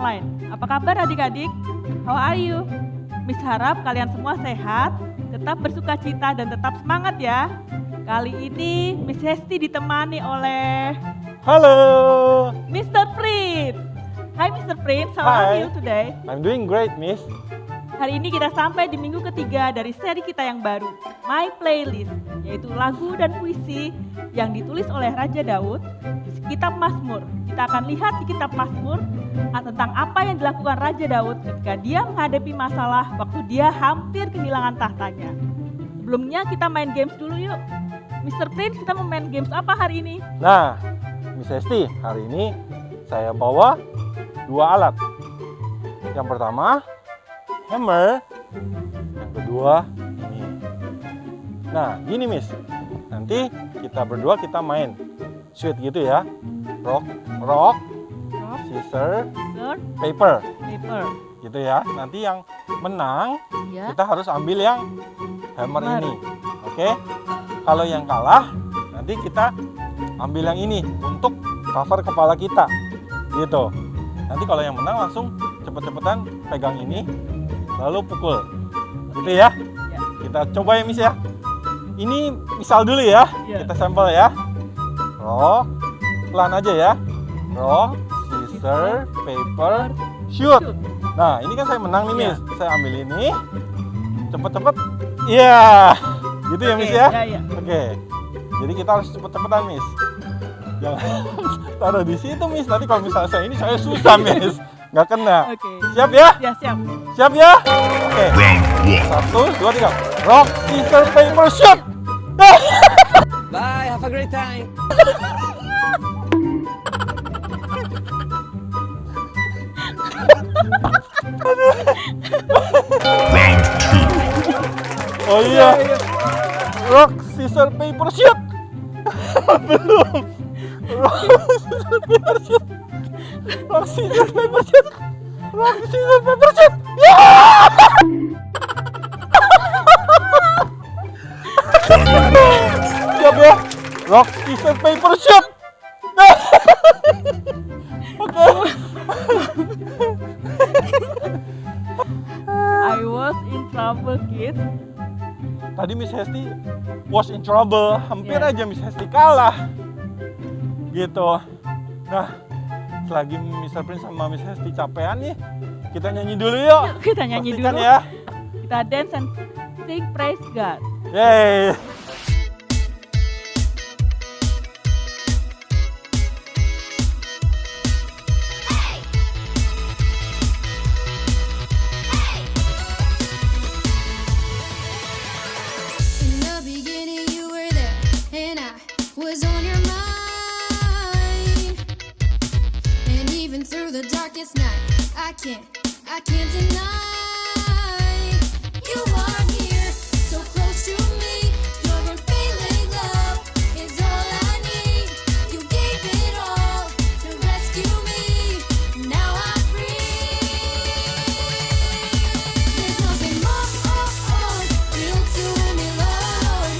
online. Apa kabar adik-adik? How are you? Miss harap kalian semua sehat, tetap bersuka cita dan tetap semangat ya. Kali ini Miss Hesti ditemani oleh Halo. Mr. Prince. Hai Mr. Prince, how are you today? I'm doing great, Miss. Hari ini kita sampai di minggu ketiga dari seri kita yang baru, My Playlist, yaitu lagu dan puisi yang ditulis oleh Raja Daud di kitab Mazmur. Kita akan lihat di kitab Mazmur tentang apa yang dilakukan Raja Daud ketika dia menghadapi masalah waktu dia hampir kehilangan tahtanya. Sebelumnya kita main games dulu yuk. Mr. Prince, kita mau main games apa hari ini? Nah, Miss Hesti, hari ini saya bawa 2 alat. Yang pertama, hammer. Yang kedua, ini. Nah, gini Miss. Nanti kita berdua kita main sweet gitu ya. Rock, scissor, paper. Gitu ya. Nanti yang menang, kita harus ambil yang hammer ini. Oke? Kalau yang kalah, nanti kita ambil yang ini untuk cover kepala kita. Gitu. Nanti kalau yang menang langsung cepet-cepetan pegang ini, lalu pukul. Gitu ya. Kita coba ya Miss ya. Ini misal dulu ya. Kita sampel ya. Rock, pelan aja ya. Rock, scissor, paper, shoot. Nah, ini kan saya menang nih Miss. Saya ambil ini. Cepet-cepet. Iya. Gitu ya Miss ya. Oke. Jadi kita harus cepet-cepetan Miss. Jangan taruh di situ Miss. Nanti kalau misalnya saya ini saya susah Miss. Nggak kena. Siap ya? Ya, siap. Siap ya? Oke. 1, 2, 3. Rock, scissors, paper, shoot. Bye, have a great time. Oh iya. Rock, scissors, paper, shoot. Belum. Rock, scissors, paper, shoot. Rock, scissors, paper, shoot. Rock, scissors, paper, shoot. Siap ya? Rock, scissors, paper, shoot. Oke. I was in trouble, kids. Tadi Miss Hesti was in trouble. Hampir aja Miss Hesti kalah. Gitu. Nah, selagi Mr. Prince sama Miss Hesti capean nih, kita nyanyi dulu yuk. Yuk, kita nyanyi pastikan dulu. Ya. Kita dance and sing praise God. Yeay. In the beginning you were there, and I was on your mind. And even through the darkest night, I can't deny. You are here, so close to me. Your unfailing love is all I need. You gave it all to rescue me. Now I'm free. There's nothing more real to me, Lord.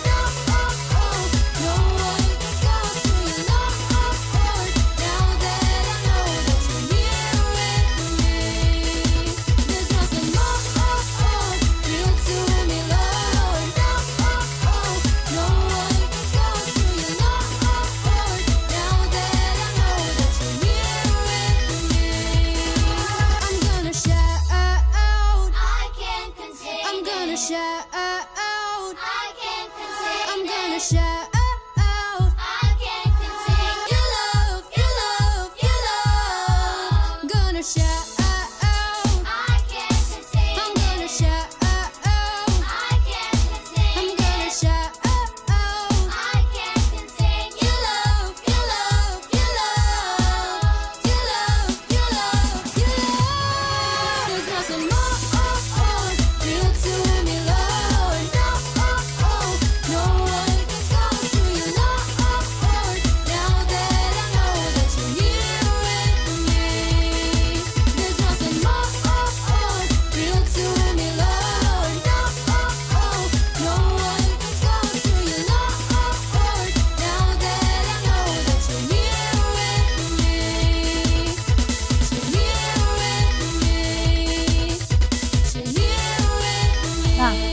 No one can go to you, Lord. Now that I know that you're here with me. There's nothing more real to me, Lord. No one can go to you, Lord. Now that I know that you're here with me. I'm gonna shout. I can't contain. I'm gonna shout. I can't contain. I'm gonna shout. I can't contain. Your love, your love, your love. I'm gonna shout. I can't contain. I'm gonna shout. I can't contain. I'm gonna shout. I can't contain. Your love, your love, your love, your love, your love, your love. There's nothing more real to me, Lord. No one can go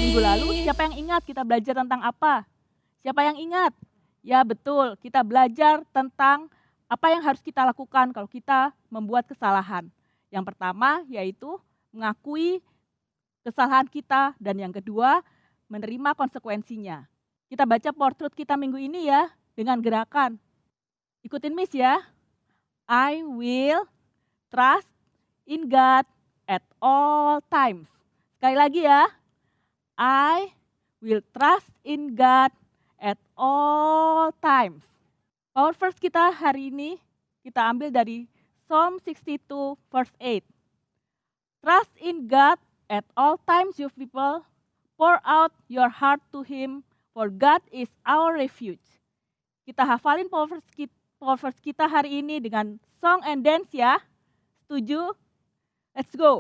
Minggu lalu, siapa yang ingat kita belajar tentang apa? Siapa yang ingat? Ya betul, kita belajar tentang apa yang harus kita lakukan kalau kita membuat kesalahan. Yang pertama yaitu mengakui kesalahan kita, dan yang kedua menerima konsekuensinya. Kita baca power truth kita minggu ini ya dengan gerakan. Ikutin Miss ya. I will trust in God at all times. Sekali lagi ya. I will trust in God at all times. Power verse kita hari ini kita ambil dari Psalm 62 verse 8. Trust in God at all times, you people. Pour out your heart to Him, for God is our refuge. Kita hafalin power verse kita hari ini dengan song and dance ya. Setuju? Let's go.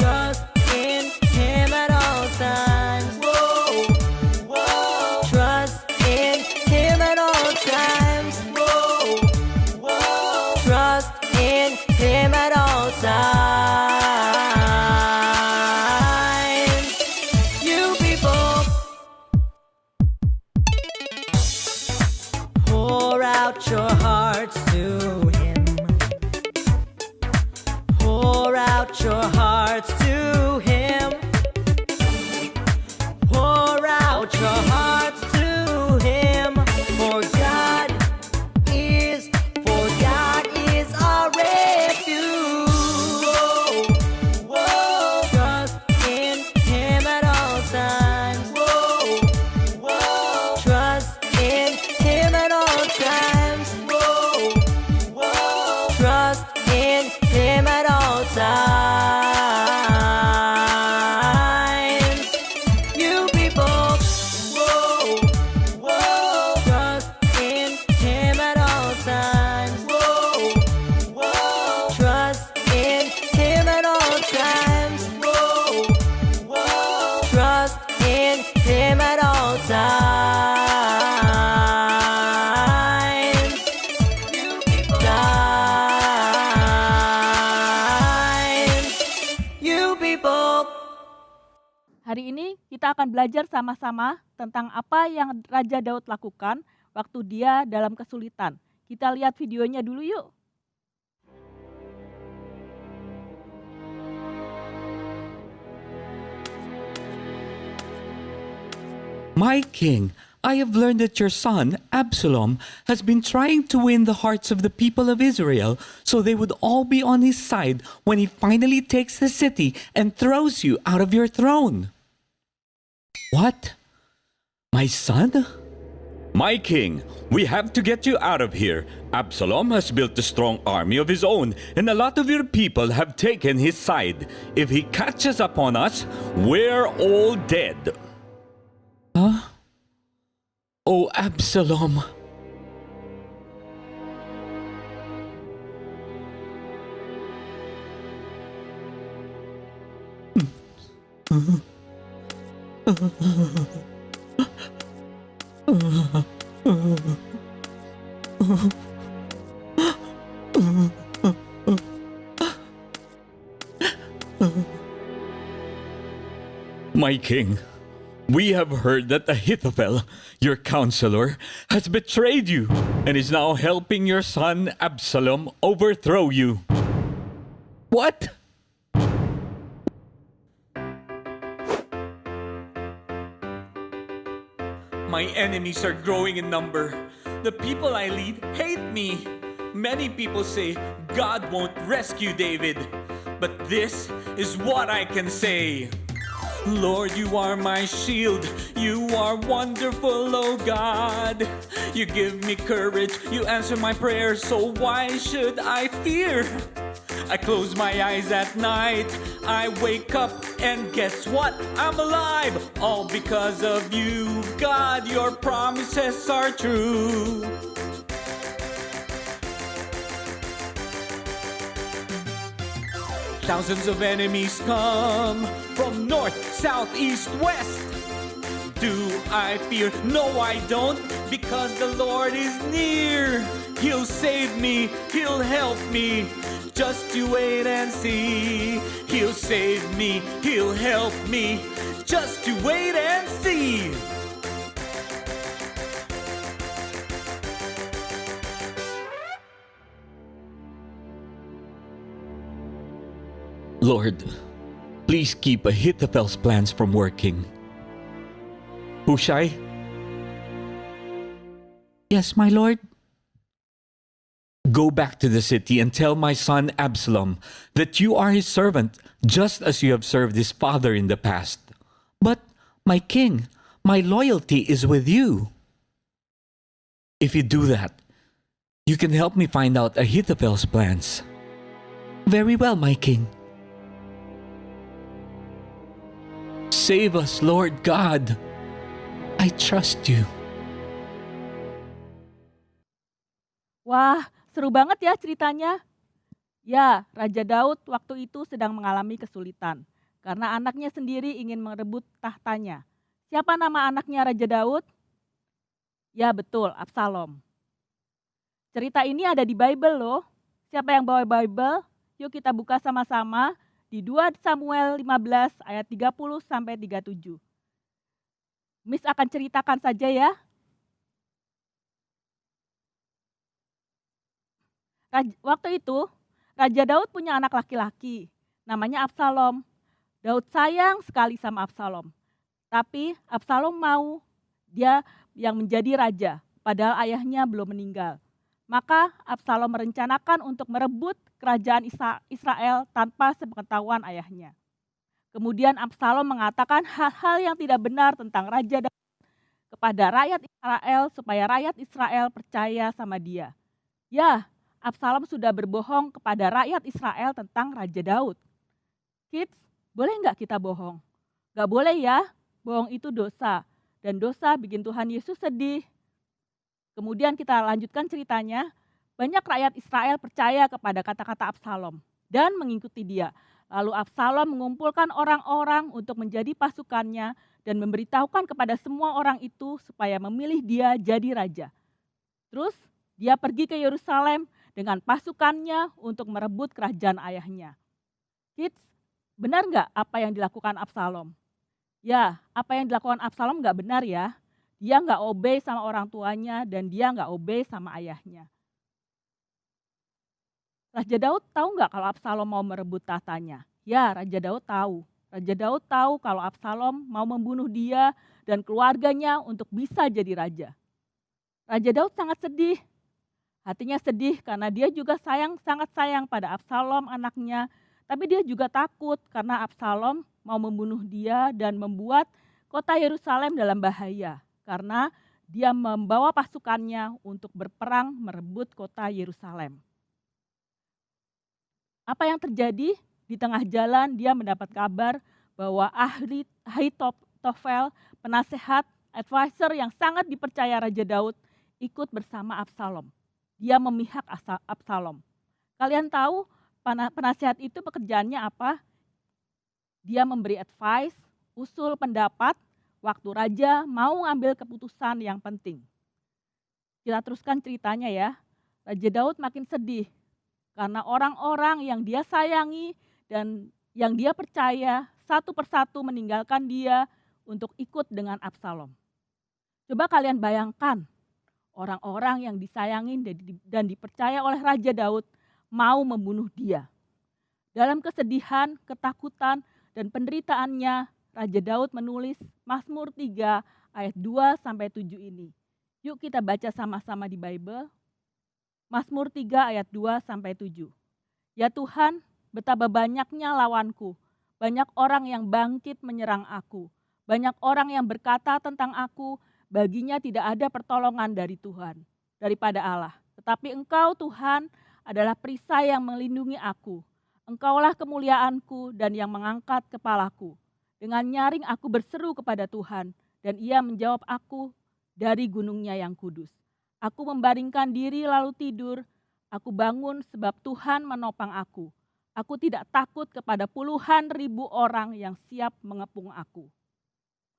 Trust in Him at all times. Trust in Him at all times. Trust in Him at all times. You people, pour out your hearts to Him. Pour out your hearts to Him. Pour out your hearts to Him. For God is our refuge. Trust in Him at all times. Trust in Him at all times. Trust in Him at all times. You people, trust in Him at all times. Trust in Him at all times. Trust in Him at all times. You people, times. You people. Hari ini kita akan belajar sama-sama tentang apa yang Raja Daud lakukan waktu dia dalam kesulitan. Kita lihat videonya dulu yuk. My king, I have learned that your son, Absalom, has been trying to win the hearts of the people of Israel so they would all be on his side when he finally takes the city and throws you out of your throne. What? My son? My king, we have to get you out of here. Absalom has built a strong army of his own, and a lot of your people have taken his side. If he catches up on us, we're all dead. Huh? Oh, Absalom. My king, we have heard that Ahithophel, your counselor, has betrayed you and is now helping your son Absalom overthrow you. What? My enemies are growing in number. The people I lead hate me. Many people say God won't rescue David. But this is what I can say. Lord, you are my shield. You are wonderful, oh God. You give me courage. You answer my prayers. So why should I fear? I close my eyes at night. I wake up and guess what? I'm alive. All because of you, God. Your promises are true. Thousands of enemies come from north, south, east, west. Do I fear? No, I don't, because the Lord is near. He'll save me, He'll help me. Just you wait and see. He'll save me, He'll help me. Just you wait and see. Lord, please keep Ahithophel's plans from working. Hushai? Yes, my lord? Go back to the city and tell my son Absalom that you are his servant, just as you have served his father in the past. But, my king, my loyalty is with you. If you do that, you can help me find out Ahithophel's plans. Very well, my king. Save us, Lord God. I trust you. Wah, seru banget ya ceritanya. Ya, Raja Daud waktu itu sedang mengalami kesulitan karena anaknya sendiri ingin merebut tahtanya. Siapa nama anaknya Raja Daud? Ya betul, Absalom. Cerita ini ada di Bible loh. Siapa yang bawa Bible? Yuk kita buka sama-sama di 2 Samuel 15 ayat 30 sampai 37. Miss akan ceritakan saja ya. Waktu itu, Raja Daud punya anak laki-laki, namanya Absalom. Daud sayang sekali sama Absalom. Tapi Absalom mau dia yang menjadi raja, padahal ayahnya belum meninggal. Maka Absalom merencanakan untuk merebut kerajaan Israel tanpa sepengetahuan ayahnya. Kemudian Absalom mengatakan hal-hal yang tidak benar tentang Raja Daud kepada rakyat Israel supaya rakyat Israel percaya sama dia. Ya, Absalom sudah berbohong kepada rakyat Israel tentang Raja Daud. Kids, boleh nggak kita bohong? Nggak boleh ya, bohong itu dosa. Dan dosa bikin Tuhan Yesus sedih. Kemudian kita lanjutkan ceritanya, banyak rakyat Israel percaya kepada kata-kata Absalom dan mengikuti dia. Lalu Absalom mengumpulkan orang-orang untuk menjadi pasukannya dan memberitahukan kepada semua orang itu supaya memilih dia jadi raja. Terus dia pergi ke Yerusalem dengan pasukannya untuk merebut kerajaan ayahnya. Kids, benar nggak apa yang dilakukan Absalom? Ya, apa yang dilakukan Absalom nggak benar ya. Dia nggak obey sama orang tuanya dan dia nggak obey sama ayahnya. Raja Daud tahu nggak kalau Absalom mau merebut tahtanya? Ya, Raja Daud tahu. Raja Daud tahu kalau Absalom mau membunuh dia dan keluarganya untuk bisa jadi raja. Raja Daud sangat sedih. Hatinya sedih karena dia juga sangat sayang pada Absalom anaknya. Tapi dia juga takut karena Absalom mau membunuh dia dan membuat kota Yerusalem dalam bahaya. Karena dia membawa pasukannya untuk berperang merebut kota Yerusalem. Apa yang terjadi? Di tengah jalan dia mendapat kabar bahwa Ahithofel, penasehat, advisor yang sangat dipercaya Raja Daud, ikut bersama Absalom. Dia memihak Absalom. Kalian tahu penasehat itu pekerjaannya apa? Dia memberi advice, usul pendapat, waktu raja mau ngambil keputusan yang penting. Kita teruskan ceritanya ya. Raja Daud makin sedih karena orang-orang yang dia sayangi dan yang dia percaya satu persatu meninggalkan dia untuk ikut dengan Absalom. Coba kalian bayangkan orang-orang yang disayangi dan dipercaya oleh Raja Daud mau membunuh dia. Dalam kesedihan, ketakutan, dan penderitaannya, Raja Daud menulis Mazmur 3 ayat 2-7 ini. Yuk kita baca sama-sama di Bible. Mazmur 3 ayat 2-7. Ya Tuhan, betapa banyaknya lawanku. Banyak orang yang bangkit menyerang aku. Banyak orang yang berkata tentang aku, baginya tidak ada pertolongan dari Tuhan, daripada Allah. Tetapi Engkau Tuhan adalah perisai yang melindungi aku. Engkaulah kemuliaanku dan yang mengangkat kepalaku. Dengan nyaring aku berseru kepada Tuhan, dan Ia menjawab aku dari gunungnya yang kudus. Aku membaringkan diri lalu tidur, aku bangun sebab Tuhan menopang aku. Aku tidak takut kepada puluhan ribu orang yang siap mengepung aku.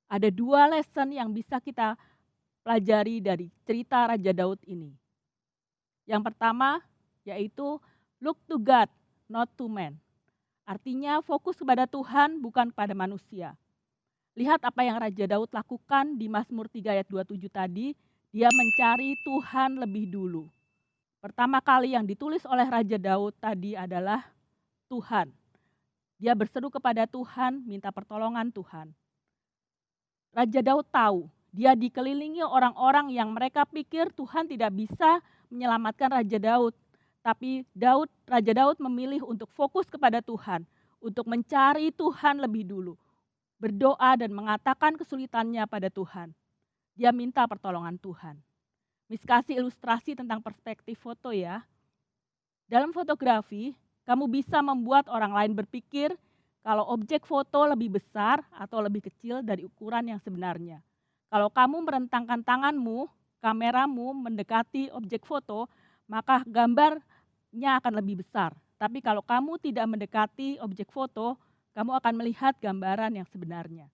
Ada 2 lesson yang bisa kita pelajari dari cerita Raja Daud ini. Yang pertama yaitu look to God, not to man. Artinya fokus kepada Tuhan bukan pada manusia. Lihat apa yang Raja Daud lakukan di Mazmur 3 ayat 27 tadi, dia mencari Tuhan lebih dulu. Pertama kali yang ditulis oleh Raja Daud tadi adalah Tuhan. Dia berseru kepada Tuhan, minta pertolongan Tuhan. Raja Daud tahu, dia dikelilingi orang-orang yang mereka pikir Tuhan tidak bisa menyelamatkan Raja Daud. Tapi Raja Daud memilih untuk fokus kepada Tuhan, untuk mencari Tuhan lebih dulu. Berdoa dan mengatakan kesulitannya pada Tuhan. Dia minta pertolongan Tuhan. Miss kasih ilustrasi tentang perspektif foto ya. Dalam fotografi, kamu bisa membuat orang lain berpikir kalau objek foto lebih besar atau lebih kecil dari ukuran yang sebenarnya. Kalau kamu merentangkan tanganmu, kameramu mendekati objek foto, maka gambarnya akan lebih besar. Tapi kalau kamu tidak mendekati objek foto, kamu akan melihat gambaran yang sebenarnya.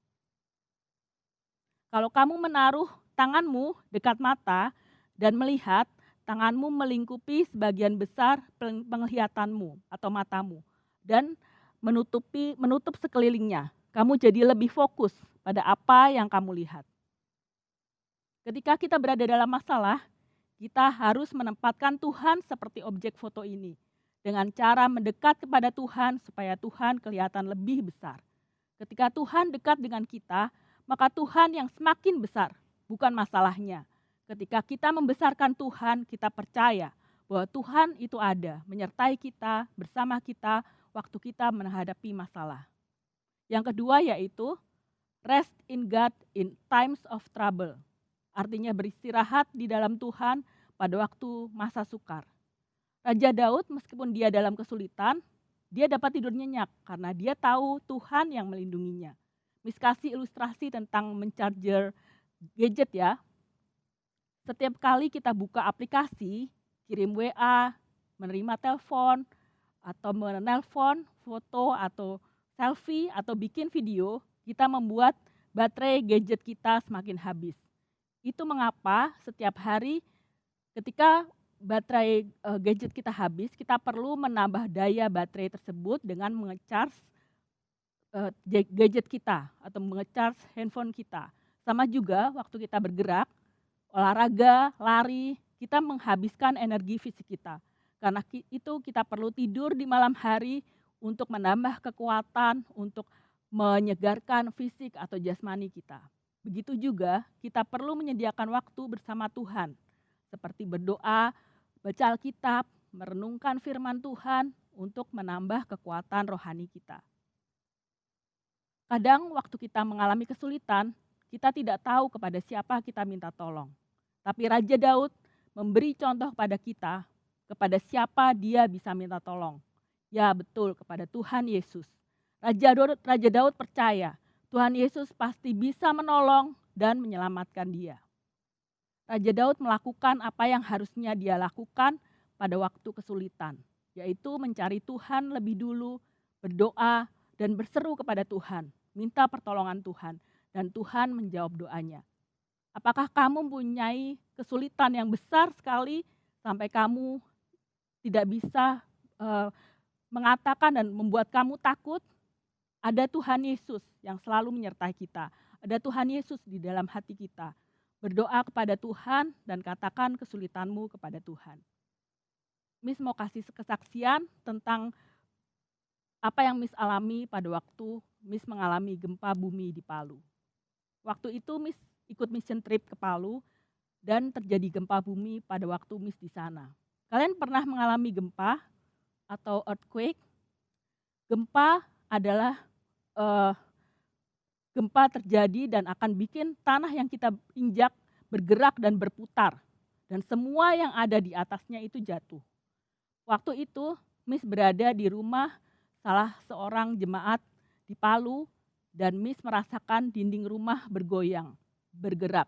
Kalau kamu menaruh tanganmu dekat mata dan melihat, tanganmu melingkupi sebagian besar penglihatanmu atau matamu dan menutup sekelilingnya. Kamu jadi lebih fokus pada apa yang kamu lihat. Ketika kita berada dalam masalah, kita harus menempatkan Tuhan seperti objek foto ini dengan cara mendekat kepada Tuhan supaya Tuhan kelihatan lebih besar. Ketika Tuhan dekat dengan kita, maka Tuhan yang semakin besar, bukan masalahnya. Ketika kita membesarkan Tuhan, kita percaya bahwa Tuhan itu ada, menyertai kita, bersama kita, waktu kita menghadapi masalah. Yang kedua yaitu, rest in God in times of trouble. Artinya beristirahat di dalam Tuhan pada waktu masa sukar. Raja Daud meskipun dia dalam kesulitan, dia dapat tidur nyenyak karena dia tahu Tuhan yang melindunginya. Miss kasih ilustrasi tentang mencharger gadget ya. Setiap kali kita buka aplikasi, kirim WA, menerima telepon, atau menelpon, foto, atau selfie, atau bikin video, kita membuat baterai gadget kita semakin habis. Itu mengapa setiap hari ketika baterai gadget kita habis, kita perlu menambah daya baterai tersebut dengan mengecharge gadget kita atau mengecharge handphone kita. Sama juga waktu kita bergerak, olahraga, lari, kita menghabiskan energi fisik kita. Karena itu kita perlu tidur di malam hari untuk menambah kekuatan, untuk menyegarkan fisik atau jasmani kita. Begitu juga kita perlu menyediakan waktu bersama Tuhan, seperti berdoa, baca Alkitab, merenungkan firman Tuhan untuk menambah kekuatan rohani kita. Kadang waktu kita mengalami kesulitan, kita tidak tahu kepada siapa kita minta tolong. Tapi Raja Daud memberi contoh pada kita, kepada siapa dia bisa minta tolong. Ya betul, kepada Tuhan Yesus. Raja Daud percaya Tuhan Yesus pasti bisa menolong dan menyelamatkan dia. Raja Daud melakukan apa yang harusnya dia lakukan pada waktu kesulitan, yaitu mencari Tuhan lebih dulu, berdoa, dan berseru kepada Tuhan, minta pertolongan Tuhan, dan Tuhan menjawab doanya. Apakah kamu mempunyai kesulitan yang besar sekali sampai kamu tidak bisa mengatakan dan membuat kamu takut? Ada Tuhan Yesus yang selalu menyertai kita. Ada Tuhan Yesus di dalam hati kita. Berdoa kepada Tuhan dan katakan kesulitanmu kepada Tuhan. Miss mau kasih kesaksian tentang apa yang Miss alami pada waktu Miss mengalami gempa bumi di Palu. Waktu itu Miss ikut mission trip ke Palu dan terjadi gempa bumi pada waktu Miss di sana. Kalian pernah mengalami gempa atau earthquake? Gempa adalah gempa terjadi dan akan bikin tanah yang kita injak bergerak dan berputar. Dan semua yang ada di atasnya itu jatuh. Waktu itu Miss berada di rumah salah seorang jemaat di Palu dan Miss merasakan dinding rumah bergoyang, bergerak.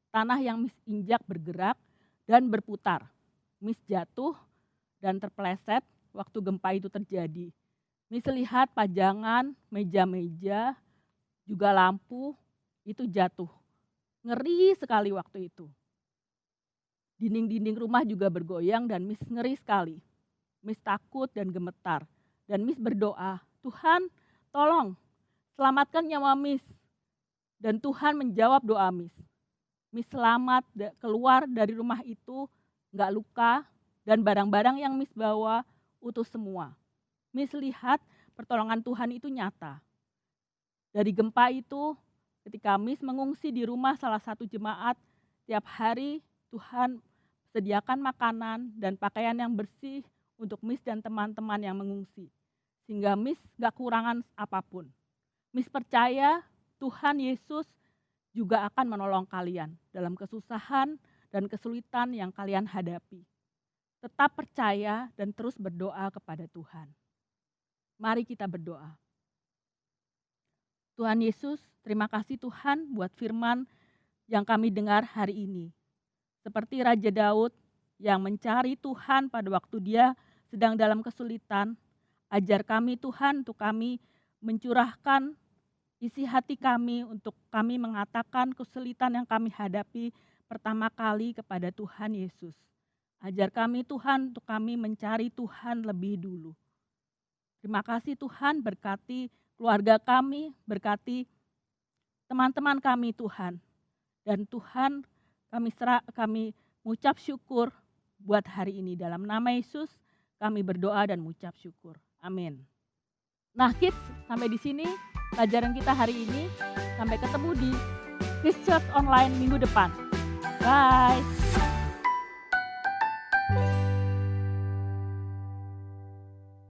Tanah yang Miss injak bergerak dan berputar. Miss jatuh dan terpeleset. waktu gempa itu terjadi. Miss lihat pajangan, meja-meja, juga lampu itu jatuh. Ngeri sekali waktu itu. Dinding-dinding rumah juga bergoyang dan Miss ngeri sekali. Miss takut dan gemetar. Dan Miss berdoa, Tuhan tolong selamatkan nyawa Miss. Dan Tuhan menjawab doa Miss. Miss selamat keluar dari rumah itu, nggak luka, dan barang-barang yang Miss bawa utuh semua. Miss lihat pertolongan Tuhan itu nyata. Dari gempa itu, ketika Miss mengungsi di rumah salah satu jemaat, tiap hari Tuhan sediakan makanan dan pakaian yang bersih untuk Miss dan teman-teman yang mengungsi. Sehingga Miss gak kurangan apapun. Miss percaya Tuhan Yesus juga akan menolong kalian dalam kesusahan dan kesulitan yang kalian hadapi. Tetap percaya dan terus berdoa kepada Tuhan. Mari kita berdoa. Tuhan Yesus, terima kasih Tuhan buat firman yang kami dengar hari ini. Seperti Raja Daud yang mencari Tuhan pada waktu dia sedang dalam kesulitan, ajar kami Tuhan untuk kami mencurahkan isi hati kami untuk kami mengatakan kesulitan yang kami hadapi pertama kali kepada Tuhan Yesus. Ajar kami Tuhan untuk kami mencari Tuhan lebih dulu. Terima kasih Tuhan, berkati keluarga kami, berkati teman-teman kami Tuhan. Dan Tuhan kami mengucap syukur buat hari ini. Dalam nama Yesus kami berdoa dan mengucap syukur. Amin. Nah kids, sampai di sini pelajaran kita hari ini. Sampai ketemu di Kids Church Online minggu depan. Bye.